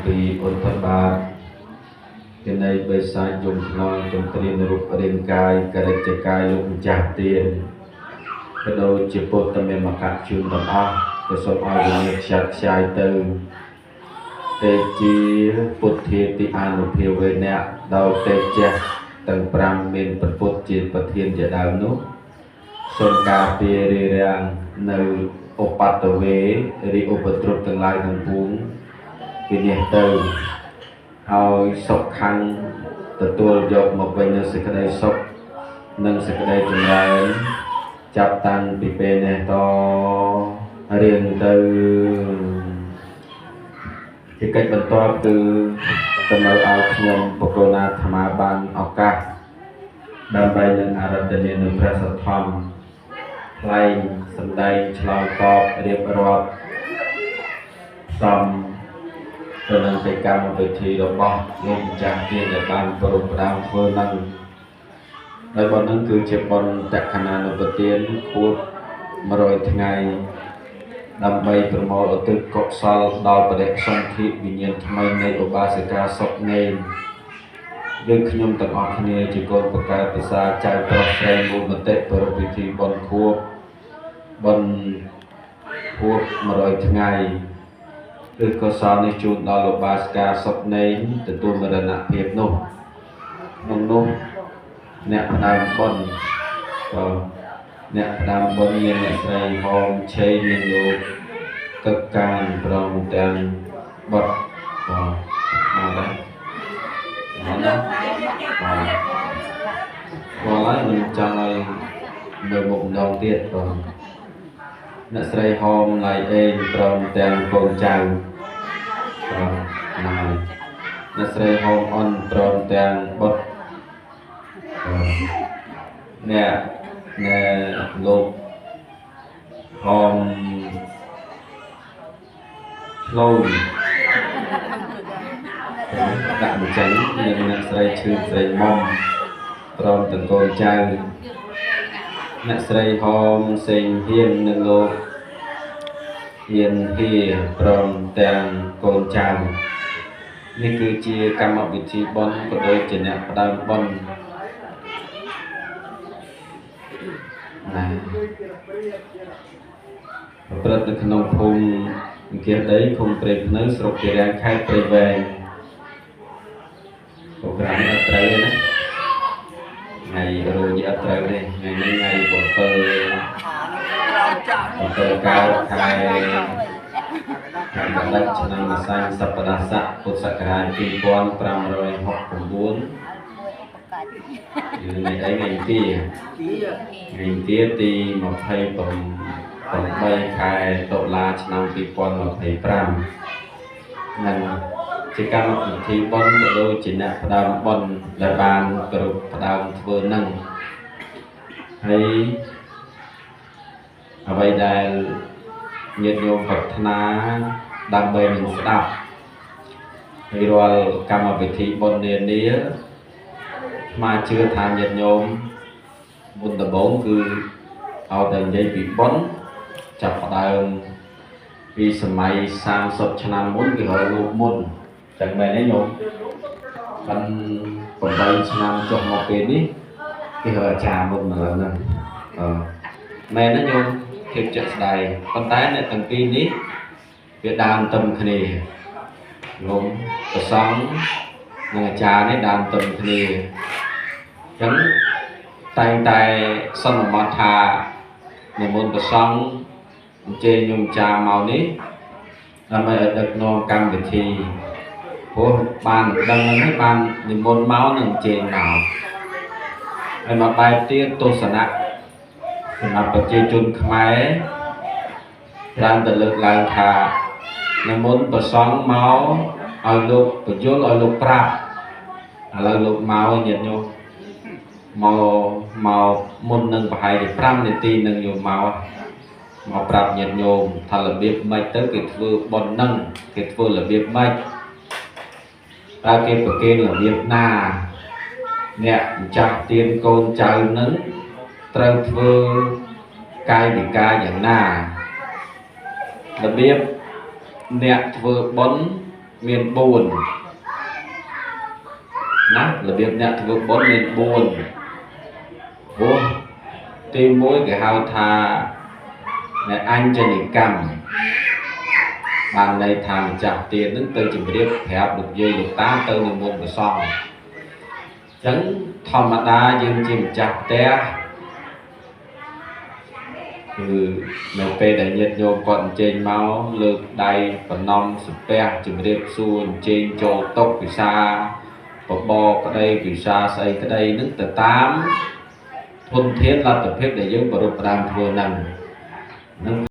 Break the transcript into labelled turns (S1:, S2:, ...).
S1: ពីឧទ្ធបាទពីនៃបិសាចយំខ្នងចំត្រៀមរូបរាងកាយករិច្ចកាយលោកម្ចាស់ទានក៏ដូចជាពុទ្ធមានមកជូនទាំងអស់ក៏សូមឲ្យវិញ្ញាណខ្ចាត់ខ្ចាយទៅទេជាពុទ្ធាទីអនុភាវេណៈដោយទេជៈទាំង5មានព្រះពុទ្ធជាប្រធានជាដើមនោះសូមការពាររារាំងនៅឧបតវេឬឧបទ្រពទាំងឡាយទាំងពួងពីនេះទៅឲ្យសុខខាងទទួលយកមកវិញនូវសេចក្តីសុខនិងសេចក្តីចម្រើនចាប់តាំងពីពេលនេះតរៀងទៅជាកិច្ចបន្ទាប់គឺសម្រាប់ឲ្យខ្ញុំបកណាអាត្មាបានឱកាសដើម្បីនឹងអារាធនានៅព្រះសទ្ធំថ្លែងសម្ដែងឆ្លើយតបរៀបរាប់សំទៅនឹងកិច្ចកម្មវិធីរបស់លោកម្ចាស់ទានដែលបានប្រពដើមធ្វើនឹងហើយបុណ្យនឹងគឺជាបុណ្យតក្កណានុប្រទានខួប100ថ្ងៃដើម្បីប្រមូលឧទ្ទិសកុសលដល់បដិសន្ធិវិញ្ញាណថ្មីនៃឧបាសិកាសុខនេនយើងខ្ញុំទាំងអស់គ្នាជាកូនបង្កើតភាសាចៅប្រុសស្រីមូលមតិប្រពៃពិធីបុណ្យខួប100ថ្ងៃឬកុសលនេះជូនដល់ឧបាសិកាសុខនេនទទួលមរណភាពនោះក្នុងនោះអ្នកផ្ដើមបុណ្យអ្នកផ្ដើមបុណ្យមានអ្នកស្រីហោមឆេមានលោកកឹកកានព្រមទាំងបុត្រមកដែរហើយមិនចង់ឲ្យមើលមុខម្ដងទៀតអ្នកស្រីហោមឡៃអេងព្រមទាំងកូនចៅអ្នកស្រីហោមអនព្រមទាំងបុត្រអ្នកលោកហោមឆ្លូនដាក់បញ្ចេញនិងអ្នកស្រីឈឺស្រីមុំព្រមទាំងកូនចៅអ្នកស្រីហោមសេងហ៊ាននិងលោកហ៊ានហ៊ាព្រមទាំងកូនចៅនេះគឺជាកម្មវិធីបុណ្យក៏ដូចជាអ្នកផ្ដើមបុណ្យប្រព្រឹត្តនៅក្នុងភូមិអង្គាដីឃុំព្រៃភ្នៅស្រុកគិរាំងខេត្តព្រៃវែងប្រូក្រាមអត់ត្រូវទេណាថ្ងៃរោយអត់ត្រូវទេថ្ងៃនេះថ្ងៃ7កើតខែកដិកឆ្នាំម្សាញ់សប្តាហ៍ស័កពុទ្ធសករាជ2569ថ្ងៃអីថ្ងៃទីទី28ខែតុលាឆ្នាំ2025និងជាកម្មវិធីបុណ្យក៏ដូចជាអ្នកផ្ដើមបុណ្យដែលបានគ្រប់ផ្ដើមធ្វើនឹងហើយអ្វីដែលញាតិញោមប្រាថ្នាដើម្បីនឹងស្ដាប់ហើយរាល់កម្មវិធីបុណ្យនានាមកជឿថាញាតិញោមមុនដំបូងគឺឲ្យតែនិយាយពីបុណ្យចាប់ផ្ដើមពីសម័យ30ឆ្នាំមុនគេហៅលោកមុនចឹងមែនទេញោមបាន8ឆ្នាំចុះមកពេលនេះគេហៅអាចារ្យមុនមកឡើយហ្នឹងមែនទេញោមភាពជាក់ស្ដែងប៉ុន្តែអ្នកទាំងពីរនេះវាដើមទឹមគ្នាញោមប្រសង់និងអាចារ្យនេះដើមទឹមគ្នាចឹងតែងតែសន្មតថានិមន្តប្រសង់អញ្ជើញញោមចាមកនេះដើម្បីឲ្យដឹកនាំកម្មវិធីព្រោះបានដឹងហ្នឹងបាននិមន្តមកនឹងអញ្ជើញមកហើយមកបែបទៀតទស្សនៈសម្រាប់ប្រជាជនខ្មែរច្រើនតែលើកឡើងថានិមន្តប្រសង់មកឲ្យលោកបញ្យលឲ្យលោកប្រាប់ឥឡូវលោកមកញាតិញោមមកមុននឹងប្រហែលជា5នាទីនឹងយកមកប្រាប់ញាតិញោមថារបៀបម៉េចទៅគេធ្វើបុណ្យនឹងគេធ្វើរបៀបម៉េចតើគេប្រគេនរបៀបណាអ្នកម្ចាស់ទានកូនចៅនឹងត្រូវធ្វើកាយវិការយ៉ាងណារបៀបអ្នកធ្វើបុណ្យ miền buồn nè là việc nhận thuộc bốn miền buồn buồn tìm mỗi cái hào thà này anh cho những cầm bàn này thằng chặt tiền đứng từ chừng biết hẹp được dây được tá từ những môn của son chẳng thầm mà ta dương chìm chặt té mình về để nhiệt nhôm còn trên máu lực đầy còn non super chừng biết xuân trên chỗ tốc vì xa bò cái đây vì xa xây cái đây nước từ 8 thuần thiết là tập phép để dưỡng vào đột đàm vừa nằm